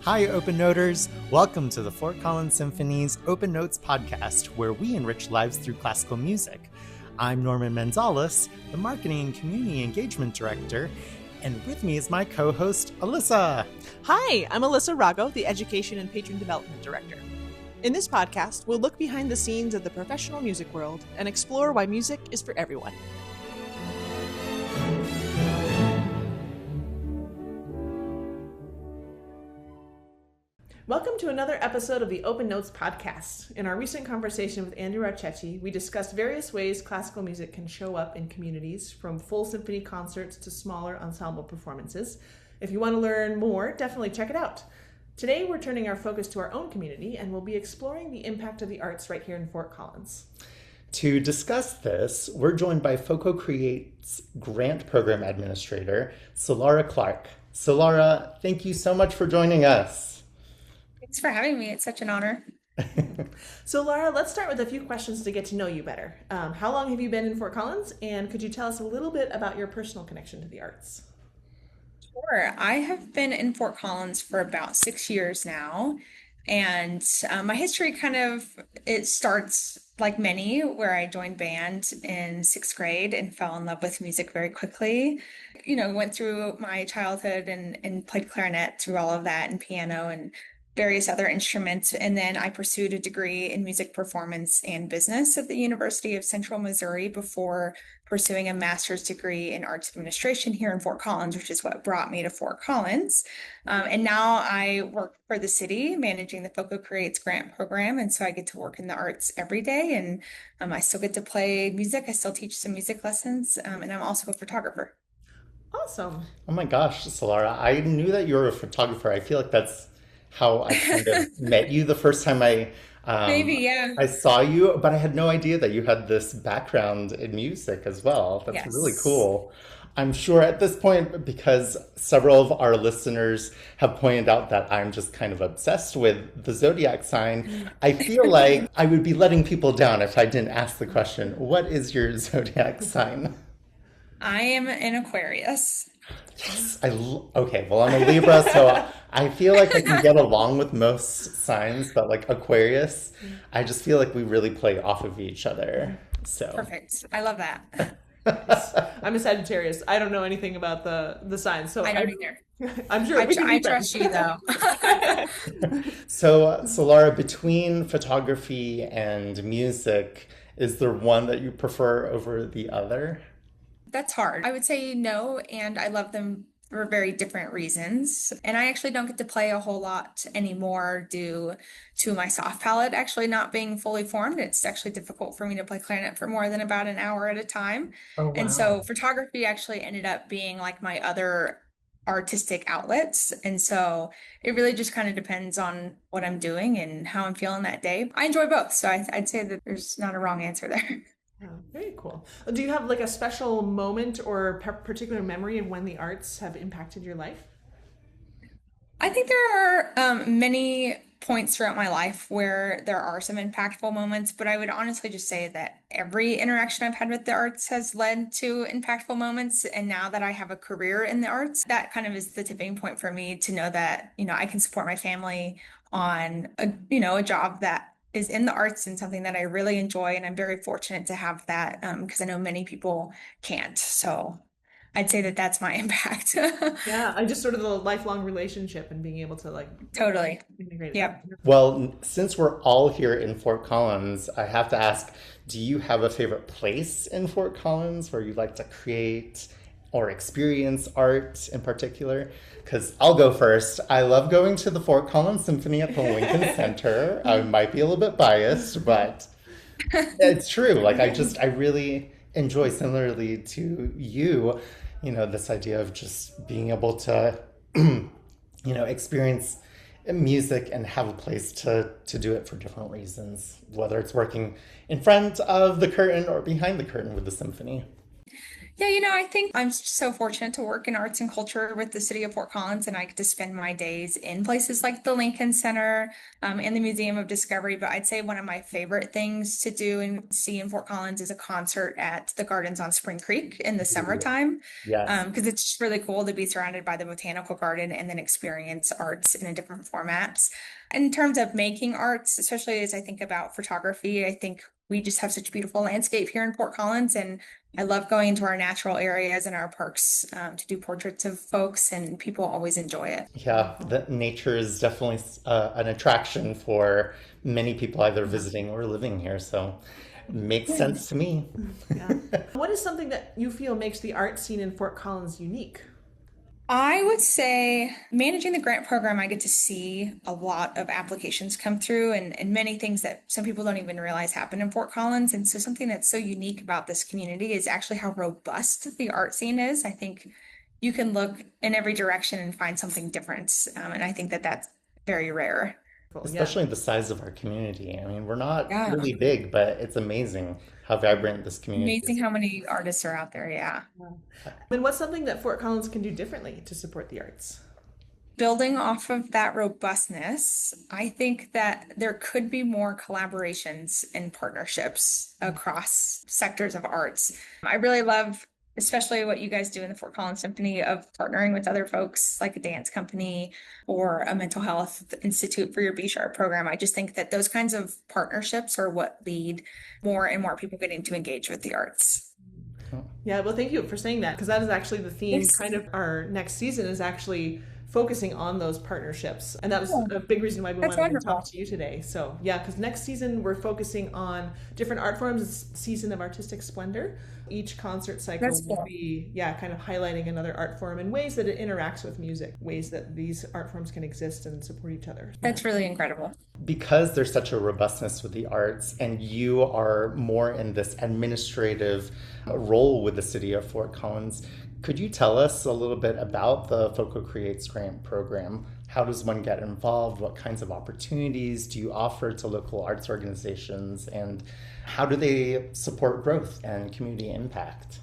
Hi, Open Noters! Welcome to the Fort Collins Symphony's Open Notes podcast, where we enrich lives through classical music. I'm Norman Manzalis, the Marketing and Community Engagement Director, and with me is my co-host, Alyssa. Hi, I'm Alyssa Rago, the Education and Patron Development Director. In this podcast, we'll look behind the scenes of the professional music world and explore why music is for everyone. Welcome to another episode of the Open Notes podcast. In our recent conversation with Andrew Arcetti, we discussed various ways classical music can show up in communities, from full symphony concerts to smaller ensemble performances. If you want to learn more, definitely check it out. Today, we're turning our focus to our own community, and we'll be exploring the impact of the arts right here in Fort Collins. To discuss this, we're joined by FoCo Create's Grant Program Administrator, Solara Clark. Solara, thank you so much for joining us. Thanks for having me. It's such an honor. So Laura, let's start with a few questions to get to know you better. How long have you been in Fort Collins? And could you tell us a little bit about your personal connection to the arts? Sure. I have been in Fort Collins for about 6 years now. And my history it starts like many, where I joined band in 6th grade and fell in love with music very quickly. Went through my childhood and played clarinet through all of that, and piano and various other instruments. And then I pursued a degree in music performance and business at the University of Central Missouri before pursuing a master's degree in arts administration here in Fort Collins, which is what brought me to Fort Collins. And now I work for the city managing the FoCo Creates grant program. And so I get to work in the arts every day, and I still get to play music. I still teach some music lessons, and I'm also a photographer. Awesome. Oh my gosh, Solara, I knew that you were a photographer. I feel like that's how I kind of met you the first time I saw you, but I had no idea that you had this background in music as well. That's really cool. I'm sure at this point, because several of our listeners have pointed out that I'm just kind of obsessed with the zodiac sign, I feel like I would be letting people down if I didn't ask the question, what is your zodiac sign? I am an Aquarius. Yes. Okay, well, I'm a Libra, so I feel like I can get along with most signs, but like Aquarius, I just feel like we really play off of each other. So perfect. I love that. I'm a Sagittarius. I don't know anything about the signs, so I don't either. I'm sure I trust you, though. So, Solara, between photography and music, is there one that you prefer over the other? That's hard. I would say no, and I love them for very different reasons. And I actually don't get to play a whole lot anymore due to my soft palate actually not being fully formed. It's actually difficult for me to play clarinet for more than about an hour at a time. Oh, wow. And so photography actually ended up being like my other artistic outlets. And so it really just kind of depends on what I'm doing and how I'm feeling that day. I enjoy both. So I'd say that there's not a wrong answer there. Oh, very cool. Do you have like a special moment or particular memory of when the arts have impacted your life? I think there are many points throughout my life where there are some impactful moments, but I would honestly just say that every interaction I've had with the arts has led to impactful moments. And now that I have a career in the arts, that kind of is the tipping point for me to know that, I can support my family on a job that is in the arts and something that I really enjoy. And I'm very fortunate to have that because I know many people can't. So I'd say that that's my impact. Yeah, I just sort of the lifelong relationship and being able to totally integrate. Yep. Well, since we're all here in Fort Collins, I have to ask, do you have a favorite place in Fort Collins where you like to create or experience art in particular? Because I'll go first. I love going to the Fort Collins Symphony at the Lincoln Center. I might be a little bit biased, but it's true. I really enjoy, similarly to you, this idea of just being able to, experience music and have a place to do it for different reasons, whether it's working in front of the curtain or behind the curtain with the symphony. Yeah, I think I'm so fortunate to work in arts and culture with the city of Fort Collins, and I get to spend my days in places like the Lincoln Center, and the Museum of Discovery. But I'd say one of my favorite things to do and see in Fort Collins is a concert at the Gardens on Spring Creek in the Ooh, summertime, yes. because it's just really cool to be surrounded by the botanical garden and then experience arts in a different formats. In terms of making arts, especially as I think about photography, I think we just have such a beautiful landscape here in Fort Collins, and I love going into our natural areas and our parks, to do portraits of folks, and people always enjoy it. Yeah, the nature is definitely an attraction for many people either visiting or living here. So makes sense to me. Yeah. What is something that you feel makes the art scene in Fort Collins unique? I would say managing the grant program, I get to see a lot of applications come through and many things that some people don't even realize happen in Fort Collins. And so something that's so unique about this community is actually how robust the art scene is. I think you can look in every direction and find something different. And I think that that's very rare. Well, yeah. Especially the size of our community. I mean, we're not Yeah. really big, but it's amazing how vibrant this community Amazing is. how many artists are out there. Yeah. And what's something that Fort Collins can do differently to support the arts? Building off of that robustness, I think that there could be more collaborations and partnerships across sectors of arts. I really love, especially what you guys do in the Fort Collins Symphony, of partnering with other folks like a dance company or a mental health institute for your B Sharp program. I just think that those kinds of partnerships are what lead more and more people getting to engage with the arts. Yeah, well, thank you for saying that, because that is actually the theme. Yes. Kind of our next season is actually focusing on those partnerships. And that was a big reason why we That's wanted to wonderful. talk to you today. So, yeah, because next season we're focusing on different art forms. It's Season of Artistic Splendor. Each concert cycle That's will cool. be, yeah, kind of highlighting another art form and ways that it interacts with music, ways that these art forms can exist and support each other. That's really incredible. Because there's such a robustness with the arts, and you are more in this administrative role with the city of Fort Collins, could you tell us a little bit about the FoCo Creates grant program? How does one get involved? What kinds of opportunities do you offer to local arts organizations? And how do they support growth and community impact?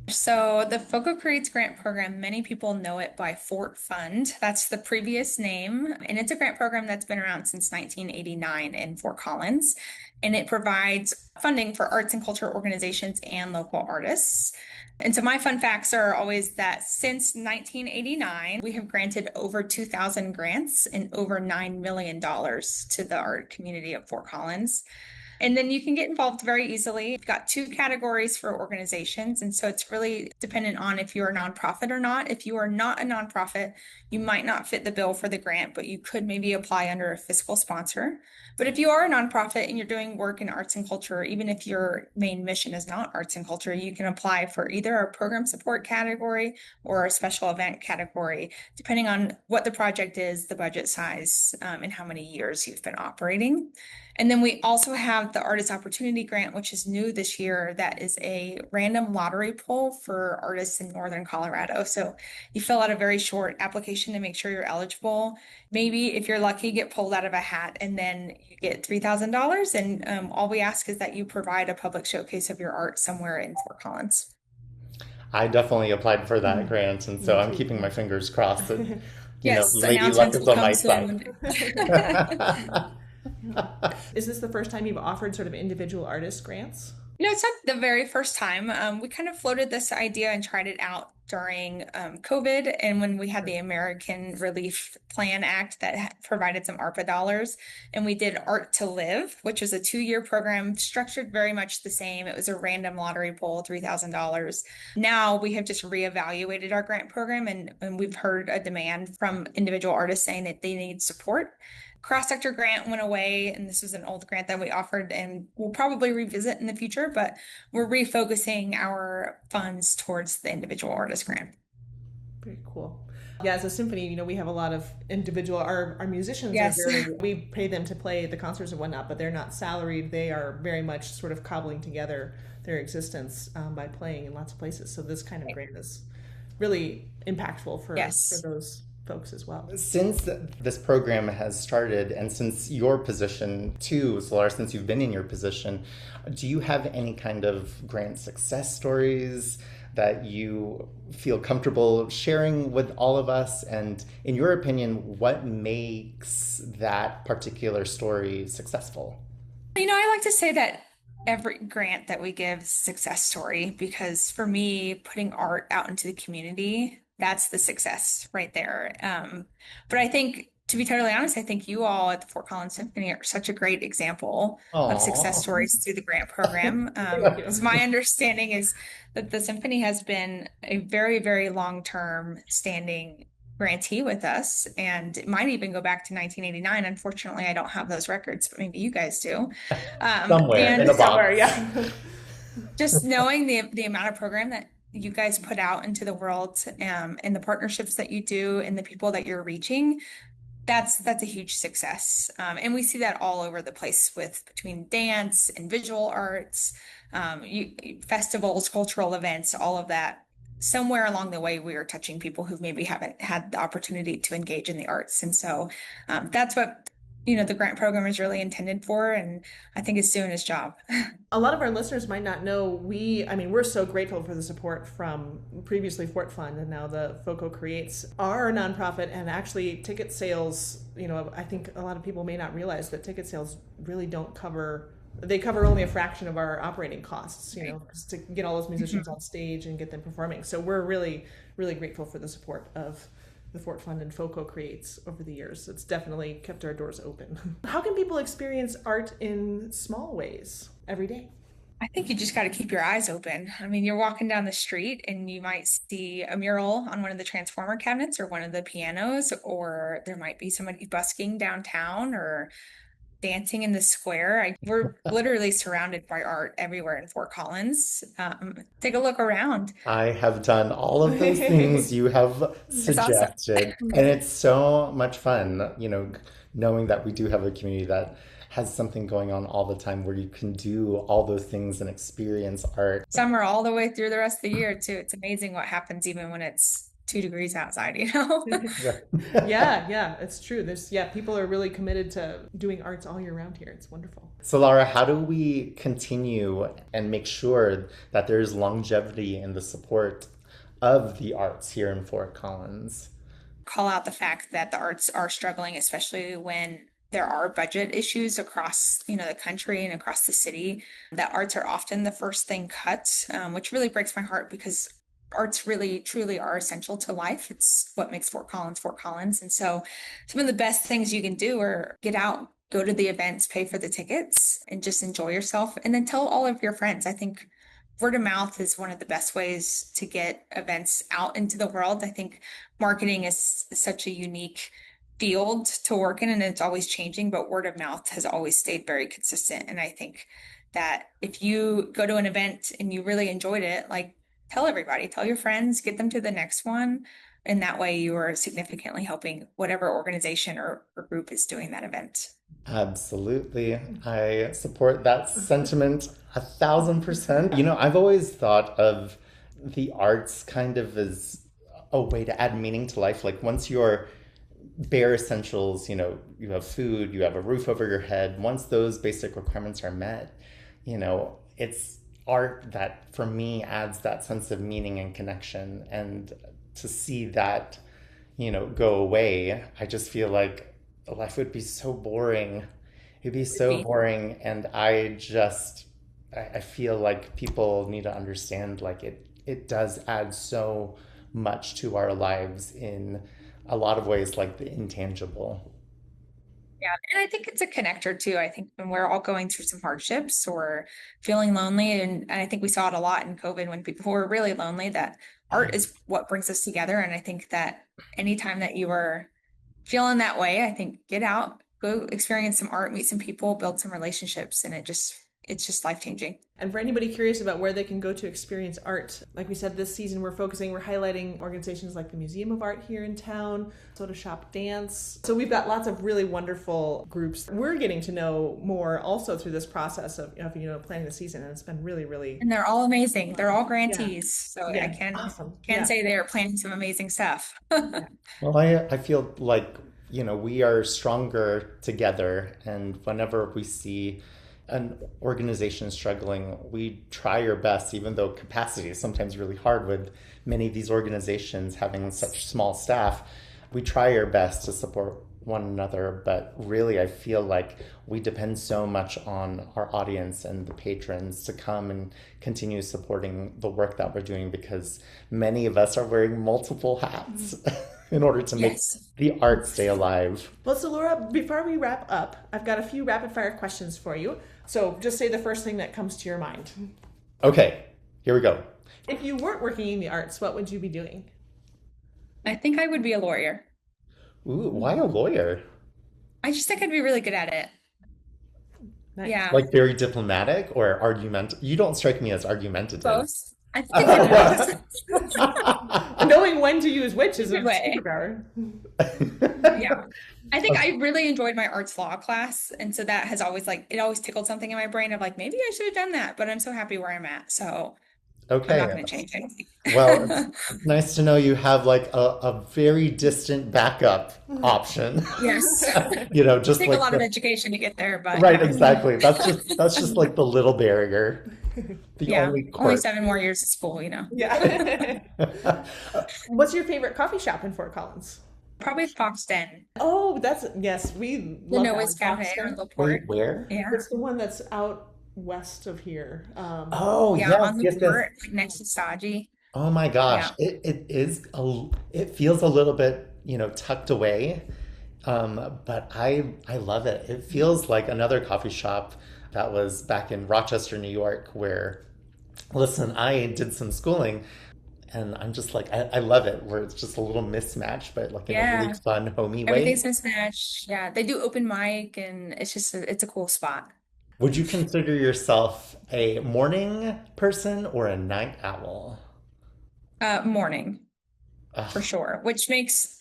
So the FoCo Creates grant program, many people know it by Fort Fund. That's the previous name. And it's a grant program that's been around since 1989 in Fort Collins. And it provides funding for arts and culture organizations and local artists. And so my fun facts are always that since 1989, we have granted over 2,000 grants and over $9 million to the art community of Fort Collins. And then you can get involved very easily. We've got two categories for organizations. And so it's really dependent on if you're a nonprofit or not. If you are not a nonprofit, you might not fit the bill for the grant, but you could maybe apply under a fiscal sponsor. But if you are a nonprofit and you're doing work in arts and culture, even if your main mission is not arts and culture, you can apply for either a program support category or a special event category, depending on what the project is, the budget size, and how many years you've been operating. And then we also have the Artist Opportunity Grant, which is new this year. That is a random lottery poll for artists in Northern Colorado. So you fill out a very short application to make sure you're eligible. Maybe if you're lucky, get pulled out of a hat, and then you get $3,000. And all we ask is that you provide a public showcase of your art somewhere in Fort Collins. I definitely applied for that grant, and so I'm keeping my fingers crossed that, Yes, maybe luck announcements is will on come my soon. side. Is this the first time you've offered sort of individual artist grants? It's not the very first time. We kind of floated this idea and tried it out during COVID, and when we had the American Relief Plan Act that provided some ARPA dollars, and we did Art to Live, which was a 2-year program structured very much the same. It was a random lottery poll, $3,000. Now we have just reevaluated our grant program, and we've heard a demand from individual artists saying that they need support. Cross-sector grant went away, and this was an old grant that we offered and we'll probably revisit in the future, but we're refocusing our funds towards the individual artist grant. Very cool. Yeah, as a symphony, we have a lot of individual, our musicians Yes. are very, we pay them to play the concerts and whatnot, but they're not salaried. They are very much sort of cobbling together their existence by playing in lots of places. So this kind of grant is really impactful for those folks as well. Since this program has started, and since your position too, Solara, since you've been in your position, do you have any kind of grant success stories that you feel comfortable sharing with all of us. And in your opinion, what makes that particular story successful? I like to say that every grant that we give is a success story because for me, putting art out into the community, that's the success right there. But I think, to be totally honest, I think you all at the Fort Collins Symphony are such a great example of success Oh, stories through the grant program. Thank you. Because my understanding is that the symphony has been a very, very long-term standing grantee with us, and it might even go back to 1989. Unfortunately, I don't have those records, but maybe you guys do. somewhere in And a Somewhere, box. yeah. just knowing the amount of program that you guys put out into the world, and the partnerships that you do and the people that you're reaching, that's a huge success. And we see that all over the place with between dance and visual arts, festivals, cultural events, all of that. Somewhere along the way, we are touching people who maybe haven't had the opportunity to engage in the arts. And so that's what, the grant program is really intended for. And I think it's doing its job. A lot of our listeners might not know we're so grateful for the support from previously Fort Fund and now the FoCo Creates, our nonprofit, and actually ticket sales. I think a lot of people may not realize that ticket sales really don't cover. They cover only a fraction of our operating costs, just to get all those musicians on stage and get them performing. So we're really, really grateful for the support of the Fort Fund and FoCo Creates over the years. It's definitely kept our doors open. How can people experience art in small ways every day? I think you just got to keep your eyes open. I mean, you're walking down the street and you might see a mural on one of the transformer cabinets or one of the pianos, or there might be somebody busking downtown or dancing in the square. We're literally surrounded by art everywhere in Fort Collins. Take a look around. I have done all of those things you have It's awesome. suggested, and it's so much fun, knowing that we do have a community that has something going on all the time where you can do all those things and experience art. Summer all the way through the rest of the year too. It's amazing what happens even when it's 2 degrees outside. Yeah, it's true. People are really committed to doing arts all year round here. It's wonderful. So, Laura, how do we continue and make sure that there's longevity in the support of the arts here in Fort Collins? Call out the fact that the arts are struggling, especially when there are budget issues across, the country and across the city. That arts are often the first thing cut, which really breaks my heart because arts really truly are essential to life. It's what makes Fort Collins Fort Collins. And so some of the best things you can do are get out, go to the events, pay for the tickets, and just enjoy yourself. And then tell all of your friends. I think word of mouth is one of the best ways to get events out into the world. I think marketing is such a unique field to work in, and it's always changing, but word of mouth has always stayed very consistent. And I think that if you go to an event and you really enjoyed it, like, tell everybody, tell your friends, get them to the next one. And that way you are significantly helping whatever organization or group is doing that event. Absolutely. I support that sentiment 1,000%. I've always thought of the arts kind of as a way to add meaning to life. Like once your bare essentials, you have food, you have a roof over your head. Once those basic requirements are met, it's art that for me adds that sense of meaning and connection. And to see that, go away, I just feel like life would be so boring. It'd be so boring. And I feel like people need to understand like it does add so much to our lives in a lot of ways, like the intangible. Yeah, and I think it's a connector too. I think when we're all going through some hardships or feeling lonely, and I think we saw it a lot in COVID when people were really lonely, that art is what brings us together. And I think that anytime that you are feeling that way, I think get out, go experience some art, meet some people, build some relationships, and it's just life-changing. And for anybody curious about where they can go to experience art, like we said, this season we're highlighting organizations like the Museum of Art here in town, Soda Shop Dance. So we've got lots of really wonderful groups. We're getting to know more also through this process of planning the season, and it's been really, really. And they're all amazing. They're all grantees, so Yeah. I can Awesome. say they are planning some amazing stuff. Well, I feel like, we are stronger together. And whenever we see an organization struggling, we try our best, even though capacity is sometimes really hard with many of these organizations having such small staff. We try our best to support one another, but really I feel like we depend so much on our audience and the patrons to come and continue supporting the work that we're doing, because many of us are wearing multiple hats in order to make the art stay alive. Well, so Laura, before we wrap up, I've got a few rapid fire questions for you. So just say the first thing that comes to your mind. Okay, here we go. If you weren't working in the arts, what would you be doing? I think I would be a lawyer. Ooh, why a lawyer? I just think I'd be really good at it. Nice. Yeah. Like very diplomatic or argumentative? You don't strike me as argumentative. Both. I think it does. Knowing when to use which is a superpower. Yeah. I think I really enjoyed my arts law class. And so that has always it always tickled something in my brain of like, maybe I should have done that, but I'm so happy where I'm at. So okay. I'm not going to change anything. Well, it's nice to know you have like a very distant backup option. Yes. Just take like a lot of education to get there, but right, exactly. That's just like the little barrier. Only 7 more years of school, Yeah. What's your favorite coffee shop in Fort Collins? Probably Fox Den. Oh, we love Noah's Cafe on the port. Where? Yeah. It's the one that's out west of here. On the port, next to Saji. Oh my gosh. Yeah. It feels a little bit, tucked away. But I love it. It feels like another coffee shop that was back in Rochester, New York, where, listen, I did some schooling, and I'm just like, I love it, where it's just a little mismatch, but like in a really fun, homey way. Everything's mismatched. Yeah, they do open mic, and it's just, it's a cool spot. Would you consider yourself a morning person or a night owl? Morning, for sure, which makes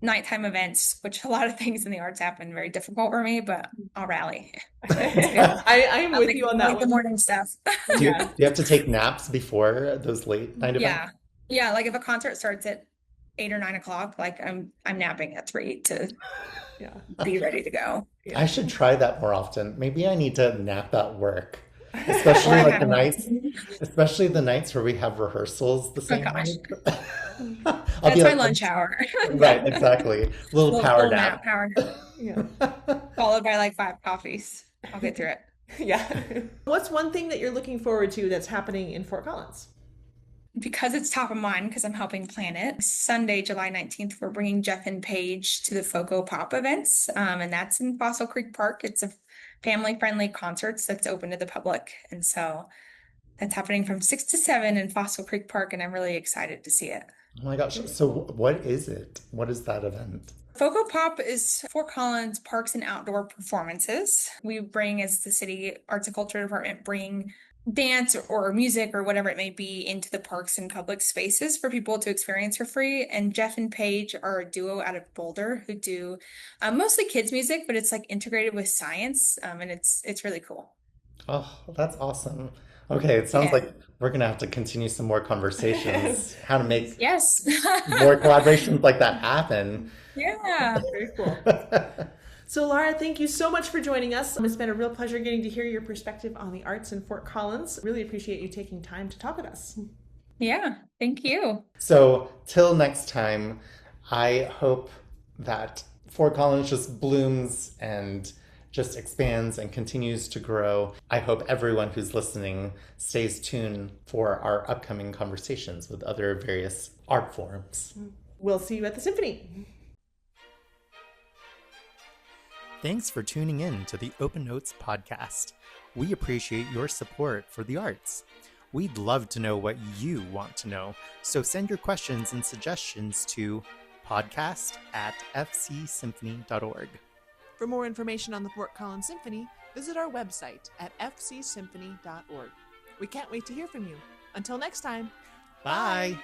nighttime events, which a lot of things in the arts happen, very difficult for me, but I'll rally. I'm with you on that one. The morning stuff. Do you have to take naps before those late night events? Yeah. Like if a concert starts at 8 or 9 o'clock, like I'm napping at 3 to be ready to go. I should try that more often. Maybe I need to nap at work. Especially like especially the nights where we have rehearsals the same night. That's my lunch hour. Right, exactly. Little power nap. Followed by like 5 coffees. I'll get through it. Yeah. What's one thing that you're looking forward to that's happening in Fort Collins? Because it's top of mind, because I'm helping plan it. Sunday, July 19th, we're bringing Jeff and Paige to the FoCo Pop events, and that's in Fossil Creek Park. It's a family-friendly concerts that's open to the public, and so that's happening from 6 to 7 in Fossil Creek Park, and I'm really excited to see it. Oh my gosh. So what is it? What is that event? FoCo Pop is Fort Collins Parks and Outdoor Performances. We bring, as the City Arts and Culture Department, bring dance or music or whatever it may be into the parks and public spaces for people to experience for free. And Jeff and Paige are a duo out of Boulder who do mostly kids music, but it's like integrated with science, and it's really cool. Oh, that's awesome. Okay, it sounds like we're gonna have to continue some more conversations, how to make more collaborations like that happen. Yeah, very cool. So Laura, thank you so much for joining us. It's been a real pleasure getting to hear your perspective on the arts in Fort Collins. Really appreciate you taking time to talk with us. Yeah, thank you. So till next time, I hope that Fort Collins just blooms and just expands and continues to grow. I hope everyone who's listening stays tuned for our upcoming conversations with other various art forms. We'll see you at the symphony. Thanks for tuning in to the Open Notes podcast. We appreciate your support for the arts. We'd love to know what you want to know, so send your questions and suggestions to podcast@fcsymphony.org. For more information on the Fort Collins Symphony, visit our website at fcsymphony.org. We can't wait to hear from you. Until next time. Bye.